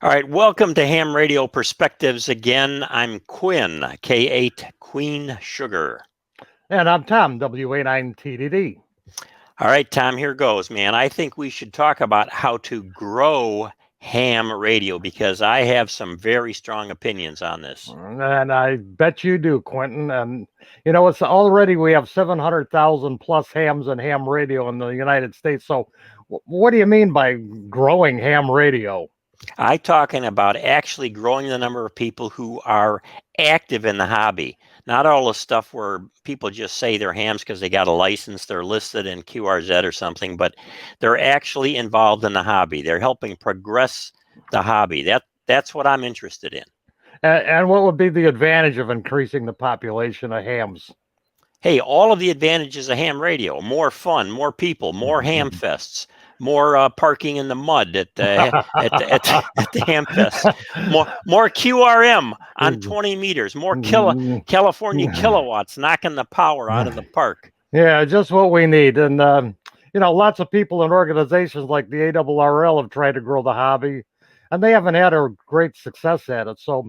All right, welcome to Ham Radio Perspectives again. I'm Quinn, K8 Queen Sugar. And I'm Tom, WA9TDD. All right, Tom, here goes, man. I think we should talk about how to grow ham radio because I have some very strong opinions on this. And I bet you do, Quentin. And it's already we have 700,000 plus hams and ham radio in the United States. So what do you mean by growing ham radio? I'm talking about actually growing the number of people who are active in the hobby. Not all the stuff where people just say they're hams because they got a license, they're listed in QRZ or something, but they're actually involved in the hobby. They're helping progress the hobby. That's what I'm interested in. And what would be the advantage of increasing the population of hams? Hey, all of the advantages of ham radio: more fun, more people, more ham fests, more parking in the mud at the ham fest, more QRM on 20 meters, more California kilowatts knocking the power out of the park. Yeah, just what we need. And lots of people and organizations like the ARRL have tried to grow the hobby, and they haven't had a great success at it. So,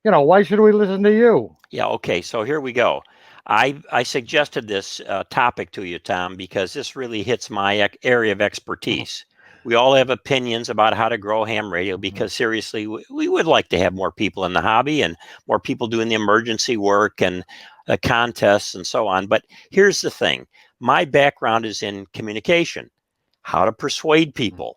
why should we listen to you? Yeah, okay, so here we go. I suggested this topic to you, Tom, because this really hits my area of expertise. We all have opinions about how to grow ham radio because seriously, we would like to have more people in the hobby and more people doing the emergency work and the contests and so on. But here's the thing. My background is in communication, how to persuade people,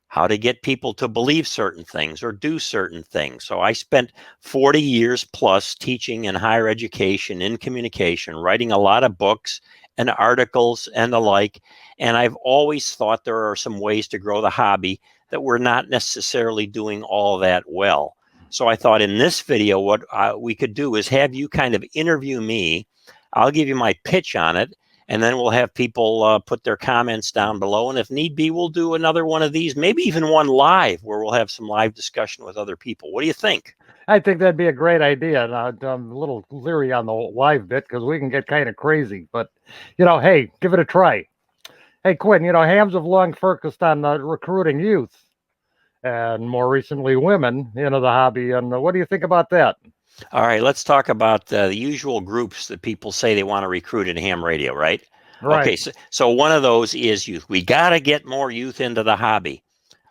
how to get people to believe certain things or do certain things. So I spent 40 years plus teaching in higher education, in communication, writing a lot of books and articles and the like. And I've always thought there are some ways to grow the hobby that we're not necessarily doing all that well. So I thought in this video, what we could do is have you kind of interview me. I'll give you my pitch on it. And then we'll have people put their comments down below. And if need be, we'll do another one of these, maybe even one live where we'll have some live discussion with other people. What do you think? I think that'd be a great idea. And I'm a little leery on the live bit because we can get kind of crazy. But, hey, give it a try. Hey, Quinn, hams have long focused on recruiting youth and more recently women into the hobby. And what do you think about that? All right, let's talk about the usual groups that people say they want to recruit in ham radio, right? Right. Okay, so one of those is youth. We got to get more youth into the hobby.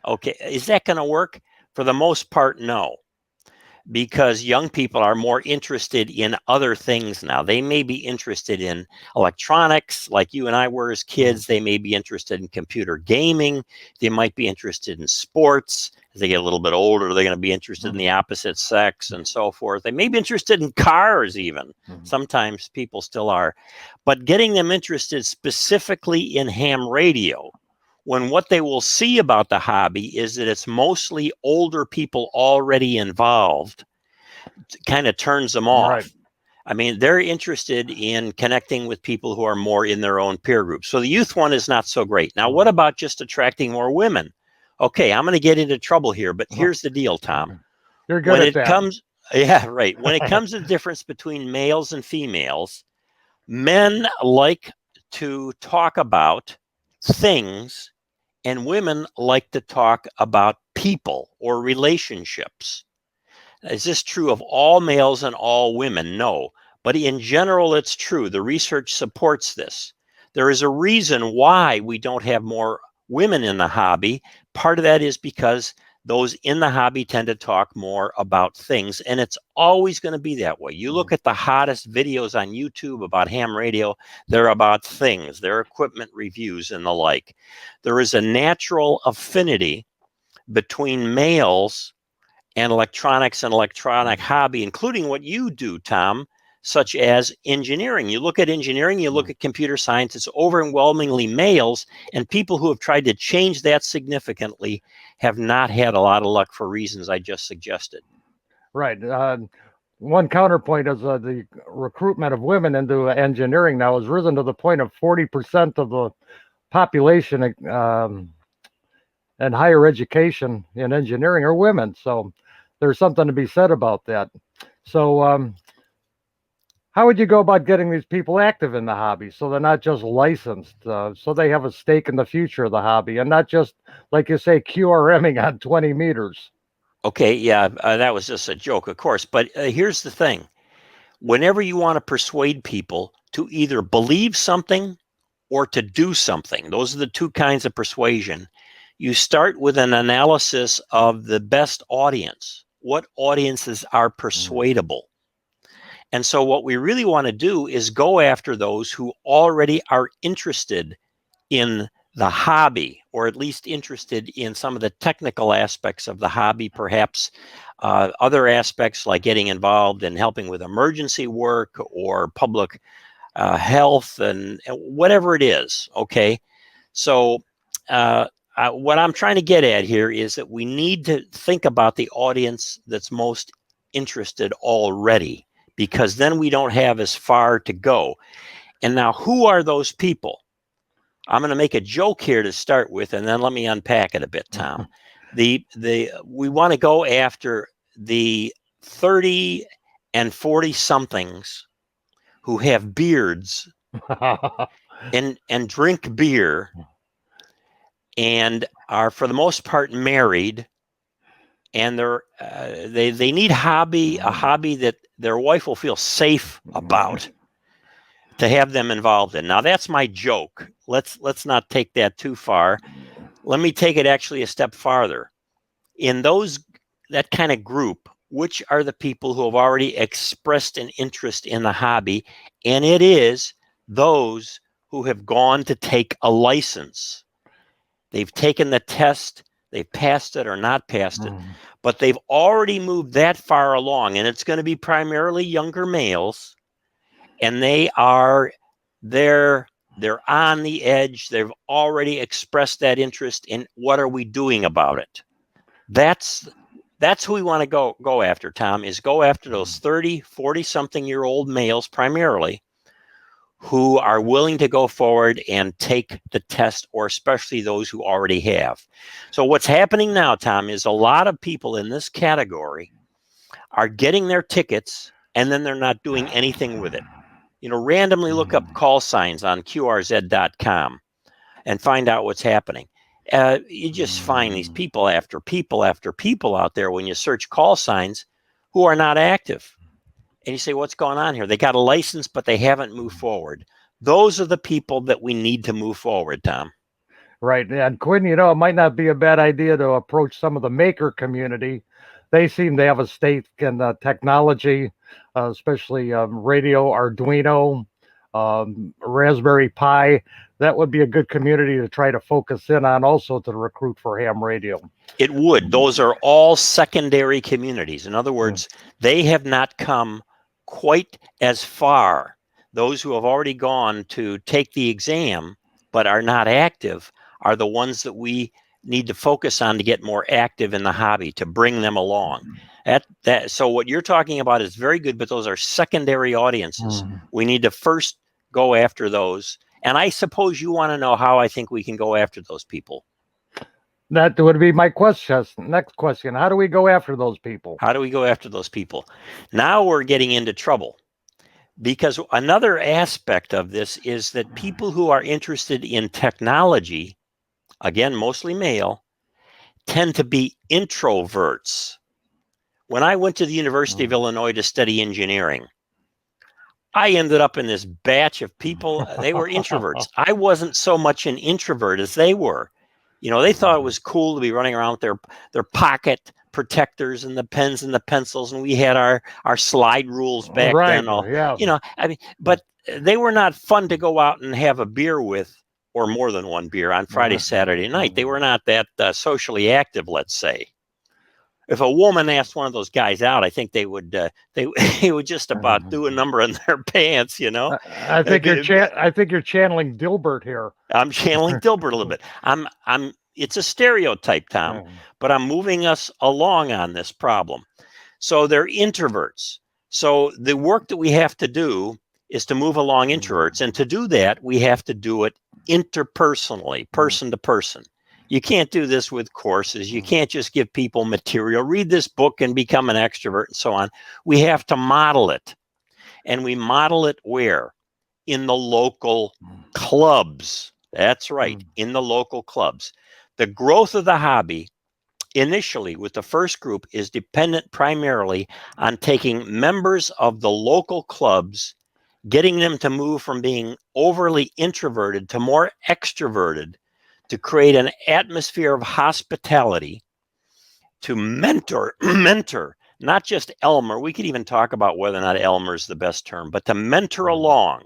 Okay, is that going to work? For the most part, no. Because young people are more interested in other things now. They may be interested in electronics like you and I were as kids. They may be interested in computer gaming. They might be interested in sports. As they get a little bit older, they're going to be interested in the opposite sex and so forth. They may be interested in cars even. Sometimes people still are. But getting them interested specifically in ham radio, when what they will see about the hobby is that it's mostly older people already involved, kind of turns them off. Right. I mean, they're interested in connecting with people who are more in their own peer group. So the youth one is not so great. Now, what about just attracting more women? Okay, I'm going to get into trouble here, but here's the deal, Tom. You're good at that. Yeah, right. When it comes to the difference between males and females, men like to talk about things and women like to talk about people or relationships. Is this true of all males and all women? No. But in general, it's true. The research supports this. There is a reason why we don't have more women in the hobby. Part of that is because those in the hobby tend to talk more about things, and it's always going to be that way. You look at the hottest videos on YouTube about ham radio, they're about things, their equipment reviews and the like. There is a natural affinity between males and electronics and electronic hobby, including what you do, Tom, such as engineering. You look at engineering, you look at computer science, it's overwhelmingly males, and people who have tried to change that significantly have not had a lot of luck for reasons I just suggested. Right. One counterpoint is the recruitment of women into engineering now has risen to the point of 40% of the population and higher education in engineering are women. So there's something to be said about that. So how would you go about getting these people active in the hobby so they're not just licensed, so they have a stake in the future of the hobby and not just, like you say, QRMing on 20 meters? Okay, yeah, that was just a joke, of course. But here's the thing. Whenever you want to persuade people to either believe something or to do something, those are the two kinds of persuasion. You start with an analysis of the best audience. What audiences are persuadable? And so, what we really want to do is go after those who already are interested in the hobby, or at least interested in some of the technical aspects of the hobby, perhaps other aspects like getting involved in helping with emergency work or public health and whatever it is. Okay. So, what I'm trying to get at here is that we need to think about the audience that's most interested already, because then we don't have as far to go. And now, who are those people? I'm going to make a joke here to start with, and then let me unpack it a bit, Tom. We want to go after the 30 and 40 somethings who have beards and drink beer and are for the most part married, and they need a hobby that their wife will feel safe about to have them involved in. Now that's my joke. Let's not take that too far. Let me take it actually a step farther. In that kind of group, which are the people who have already expressed an interest in the hobby? And it is those who have gone to take a license. They've taken the test, they've passed it or not passed it, but they've already moved that far along, and it's going to be primarily younger males, and they're on the edge. They've already expressed that interest in what are we doing about it. That's who we want to go after, Tom, is go after those 30, 40 something year old males primarily who are willing to go forward and take the test, or especially those who already have. So what's happening now, Tom, is a lot of people in this category are getting their tickets and then they're not doing anything with it. Randomly look up call signs on QRZ.com and find out what's happening. You just find these people after people after people out there when you search call signs who are not active. And you say, what's going on here? They got a license, but they haven't moved forward. Those are the people that we need to move forward, Tom. Right. And Quinn, it might not be a bad idea to approach some of the maker community. They seem to have a stake in technology, especially radio, Arduino, Raspberry Pi. That would be a good community to try to focus in on, also to recruit for ham radio. It would. Those are all secondary communities. In other words, they have not come quite as far. Those who have already gone to take the exam but are not active are the ones that we need to focus on to get more active in the hobby, to bring them along. So what you're talking about is very good, but those are secondary audiences. We need to first go after those. And I suppose you want to know how I think we can go after those people. That would be my question. Next question. How do we go after those people? How do we go after those people? Now we're getting into trouble, because another aspect of this is that people who are interested in technology, again, mostly male, tend to be introverts. When I went to the University of Illinois to study engineering, I ended up in this batch of people. They were introverts. I wasn't so much an introvert as they were. They thought it was cool to be running around with their pocket protectors and the pens and the pencils, and we had our slide rules back then. But they were not fun to go out and have a beer with, or more than one beer on Friday, Saturday night. They were not that socially active, let's say. If a woman asked one of those guys out, I think they would just about do a number in their pants, I think you're channeling Dilbert here. I'm channeling Dilbert a little bit. It's a stereotype, Tom, but I'm moving us along on this problem. So they're introverts. So the work that we have to do is to move along introverts, and to do that, we have to do it interpersonally, person to person. You can't do this with courses. You can't just give people material, read this book and become an extrovert and so on. We have to model it. And we model it where? In the local clubs. That's right, in the local clubs. The growth of the hobby initially with the first group is dependent primarily on taking members of the local clubs, getting them to move from being overly introverted to more extroverted, to create an atmosphere of hospitality, to mentor, not just Elmer. We could even talk about whether or not Elmer is the best term, but to mentor along,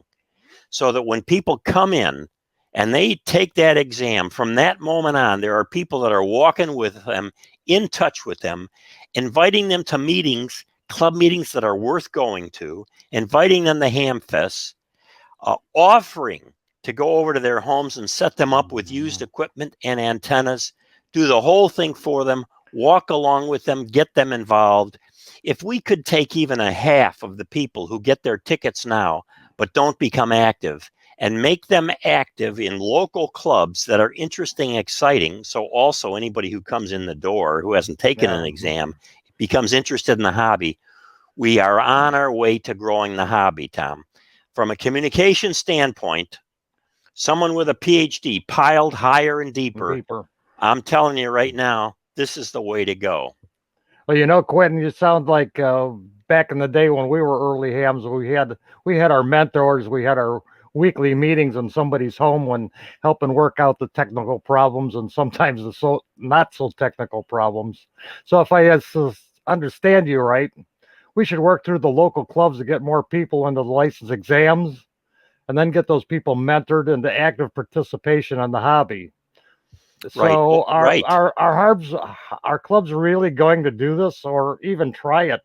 so that when people come in and they take that exam, from that moment on, there are people that are walking with them, in touch with them, inviting them to meetings, club meetings that are worth going to, inviting them to Hamfests, offering to go over to their homes and set them up with used equipment and antennas, do the whole thing for them, walk along with them, get them involved. If we could take even a half of the people who get their tickets now but don't become active, and make them active in local clubs that are interesting, exciting, so also anybody who comes in the door who hasn't taken an exam becomes interested in the hobby, we are on our way to growing the hobby, Tom. From a communication standpoint, someone with a PhD piled higher and deeper. I'm telling you right now, this is the way to go. Well, you know, Quentin, you sound like back in the day when we were early hams, we had our mentors, we had our weekly meetings in somebody's home when helping work out the technical problems and sometimes the not so technical problems. So if I understand you right, we should work through the local clubs to get more people into the license exams, and then get those people mentored into active participation on the hobby. So are clubs really going to do this, or even try it?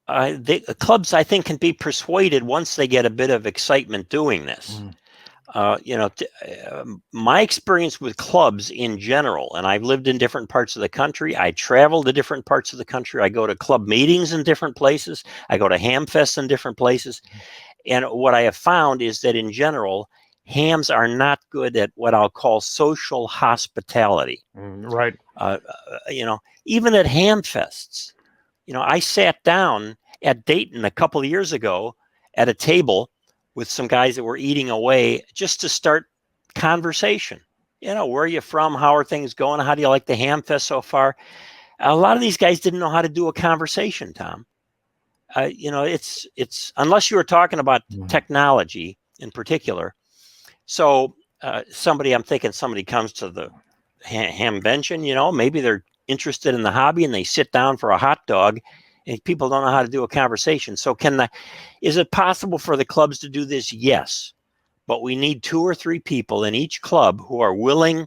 The clubs, I think, can be persuaded once they get a bit of excitement doing this. My experience with clubs in general, and I've lived in different parts of the country. I travel to different parts of the country. I go to club meetings in different places. I go to Hamfests in different places. And what I have found is that in general, hams are not good at what I'll call social hospitality. Right. Even at Hamfests, I sat down at Dayton a couple of years ago at a table with some guys that were eating away just to start conversation. Where are you from? How are things going? How do you like the Hamfest so far? A lot of these guys didn't know how to do a conversation, Tom. It's unless you were talking about technology in particular. So somebody comes to the hamvention, maybe they're interested in the hobby and they sit down for a hot dog, and people don't know how to do a conversation. So is it possible for the clubs to do this? Yes. But we need 2 or 3 people in each club who are willing,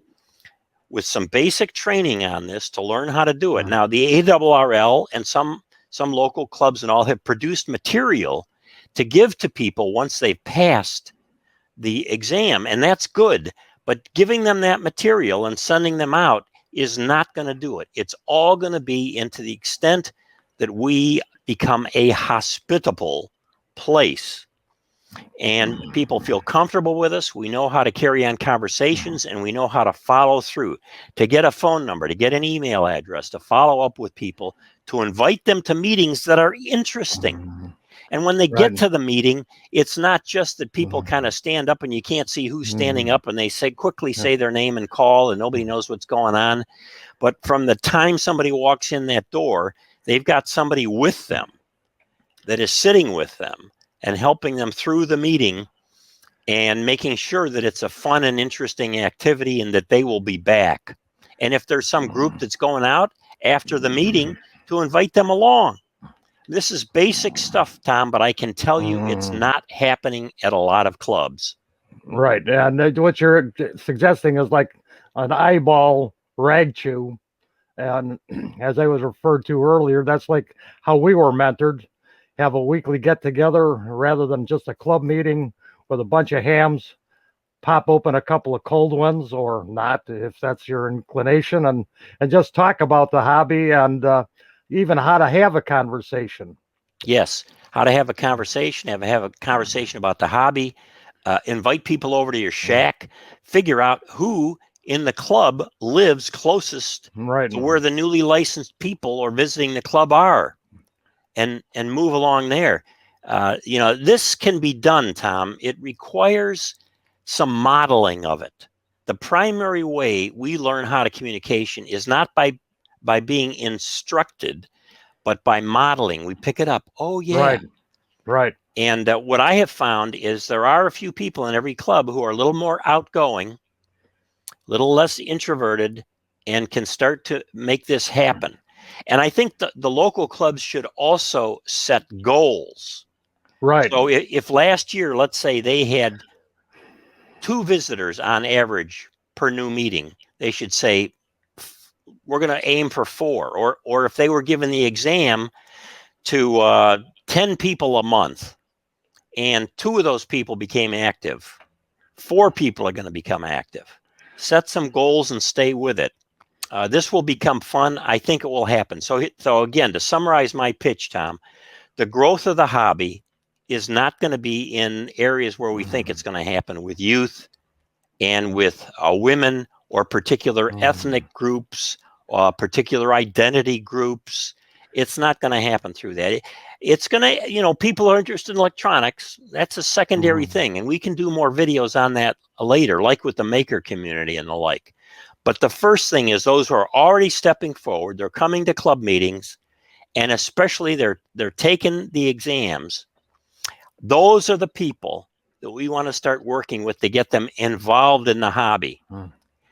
with some basic training on this, to learn how to do it. Now, the ARRL and some local clubs and all have produced material to give to people once they've passed the exam, and that's good. But giving them that material and sending them out is not going to do it. It's all going to be into the extent that we become a hospitable place and people feel comfortable with us. We know how to carry on conversations, and we know how to follow through, to get a phone number, to get an email address, to follow up with people, to invite them to meetings that are interesting. And when they get to the meeting, it's not just that people kind of stand up and you can't see who's standing up, and they quickly say their name and call, and nobody knows what's going on. But from the time somebody walks in that door, they've got somebody with them that is sitting with them and helping them through the meeting and making sure that it's a fun and interesting activity and that they will be back. And if there's some group that's going out after the meeting, to invite them along. This is basic stuff, Tom, but I can tell you it's not happening at a lot of clubs. Right. And what you're suggesting is like an eyeball rag chew. And as I was referred to earlier, that's like how we were mentored. Have a weekly get together rather than just a club meeting with a bunch of hams, pop open a couple of cold ones or not, if that's your inclination, and just talk about the hobby and even how to have a conversation. Yes, how to have a conversation, have a conversation about the hobby, invite people over to your shack, figure out who in the club lives closest to where the newly licensed people or visiting the club are, and move along there. This can be done, Tom. It requires some modeling of it. The primary way we learn how to communication is not by by being instructed, but by modeling. We pick it up. Oh, yeah. Right. Right. And what I have found is there are a few people in every club who are a little more outgoing, a little less introverted, and can start to make this happen. And I think the local clubs should also set goals. Right. So if last year, let's say they had 2 visitors on average per new meeting, they should say, we're going to aim for 4. Or if they were given the exam to 10 people a month, and 2 of those people became active, 4 people are going to become active. Set some goals and stay with it. This will become fun. I think it will happen. So again, to summarize my pitch, Tom, the growth of the hobby is not going to be in areas where we think it's going to happen with youth and with women or particular ethnic groups, particular identity groups. It's not going to happen through that. It's going to, people are interested in electronics. That's a secondary thing. And we can do more videos on that later, like with the maker community and the like. But the first thing is those who are already stepping forward, they're coming to club meetings, and especially they're taking the exams. Those are the people that we want to start working with to get them involved in the hobby.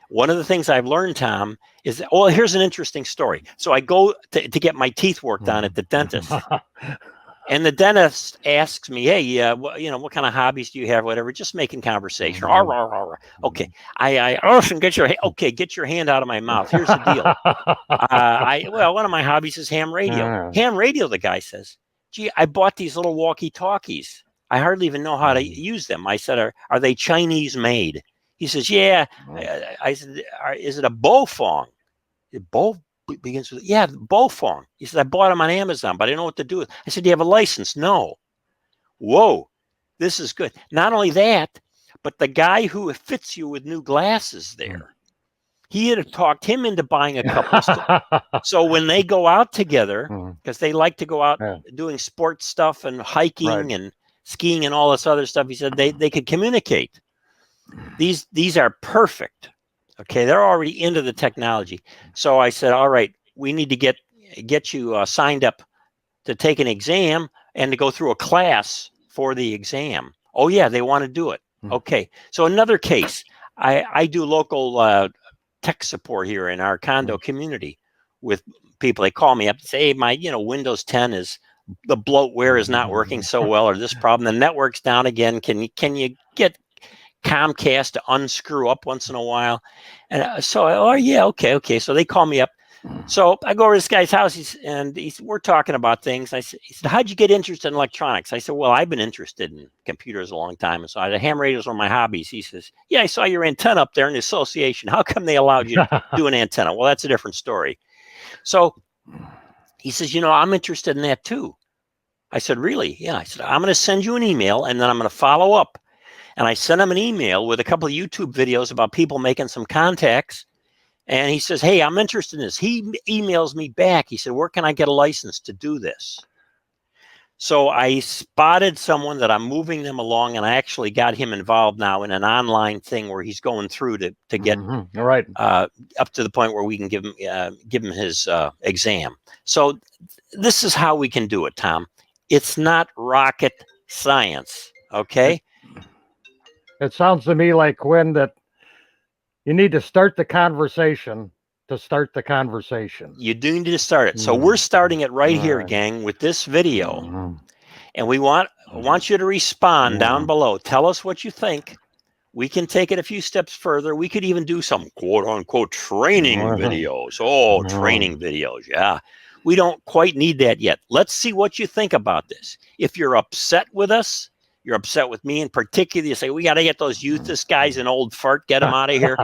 One of the things I've learned, Tom, is that, well, here's an interesting story. So I go to get my teeth worked on at the dentist. And the dentist asks me, hey, what kind of hobbies do you have? Whatever, just making conversation. Okay. Get your hand out of my mouth. Here's the deal. One of my hobbies is ham radio. Ham radio, the guy says, gee, I bought these little walkie-talkies. I hardly even know how to use them. I said, are they Chinese made? He says, yeah. I said, is it a Bofong? Bo begins with, yeah, Bofong. He said, I bought them on Amazon, but I don't know what to do with it. I said, do you have a license? No. Whoa, this is good. Not only that, but the guy who fits you with new glasses there, he had talked him into buying a couple. So when they go out together, because they like to go out doing sports stuff and hiking and skiing and all this other stuff, he said they could communicate. These are perfect. Okay, they're already into the technology. So I said, all right, we need to get you signed up to take an exam and to go through a class for the exam. Oh yeah, they want to do it. Okay, so another case, I do local tech support here in our condo community with people. They call me up and say, hey, my Windows 10 is, the bloatware is not working so well, or this problem, the network's down again. Can you get Comcast to unscrew up once in a while? And okay. So they call me up. So I go over to this guy's house, we're talking about things. He said, how'd you get interested in electronics? I said, well, I've been interested in computers a long time. And so the ham radios were my hobbies. He says, yeah, I saw your antenna up there in the association. How come they allowed you to do an antenna? Well, that's a different story. So he says, I'm interested in that too. I said, really? Yeah. I said, I'm going to send you an email and then I'm going to follow up. And I sent him an email with a couple of YouTube videos about people making some contacts. And he says, hey, I'm interested in this. He emails me back. He said, where can I get a license to do this? So I spotted someone that I'm moving them along, and I actually got him involved now in an online thing where he's going through to get up to the point where we can give him his exam. So this is how we can do it, Tom. It's not rocket science, okay? It sounds to me like, Quinn, that you need to start the conversation to start the conversation. You do need to start it. So we're starting it right here, gang, with this video. And I want you to respond down below. Tell us what you think. We can take it a few steps further. We could even do some quote unquote training videos. Training videos. Yeah. We don't quite need that yet. Let's see what you think about this. If you're upset with us, you're upset with me in particular, you say, we got to get those youth. This guy's an old fart. Get him out of here.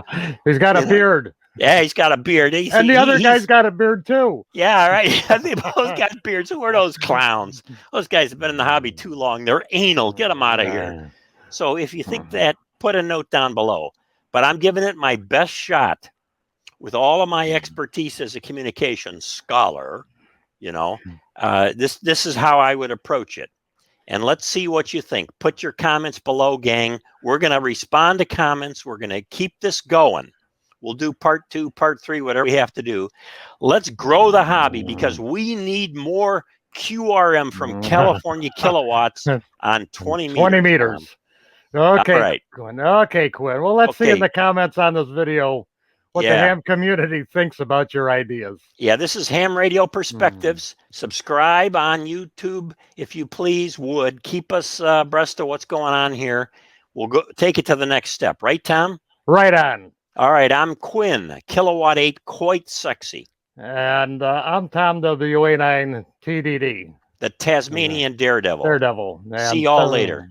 He's got a beard. Yeah, he's got a beard. And the other guy's got a beard too. Yeah, right. They both got beards. Who are those clowns? Those guys have been in the hobby too long. They're anal. Get them out of here. So if you think that, put a note down below. But I'm giving it my best shot with all of my expertise as a communications scholar. This is how I would approach it. And let's see what you think. Put your comments below, gang. We're going to respond to comments. We're going to keep this going. We'll do part 2, part 3, whatever we have to do. Let's grow the hobby because we need more QRM from California Kilowatts on 20 meters. 20 meters. Okay. All right. Quinn. Okay, Quinn. Well, let's see in the comments on this video what the ham community thinks about your ideas. Yeah, this is Ham Radio Perspectives. Subscribe on YouTube, if you please would. Keep us abreast of what's going on here. We'll go take it to the next step. Right, Tom? Right on. All right, I'm Quinn, Kilowatt 8, quite sexy. And I'm Tom WA9 TDD. The Tasmanian Daredevil. Daredevil. See y'all later.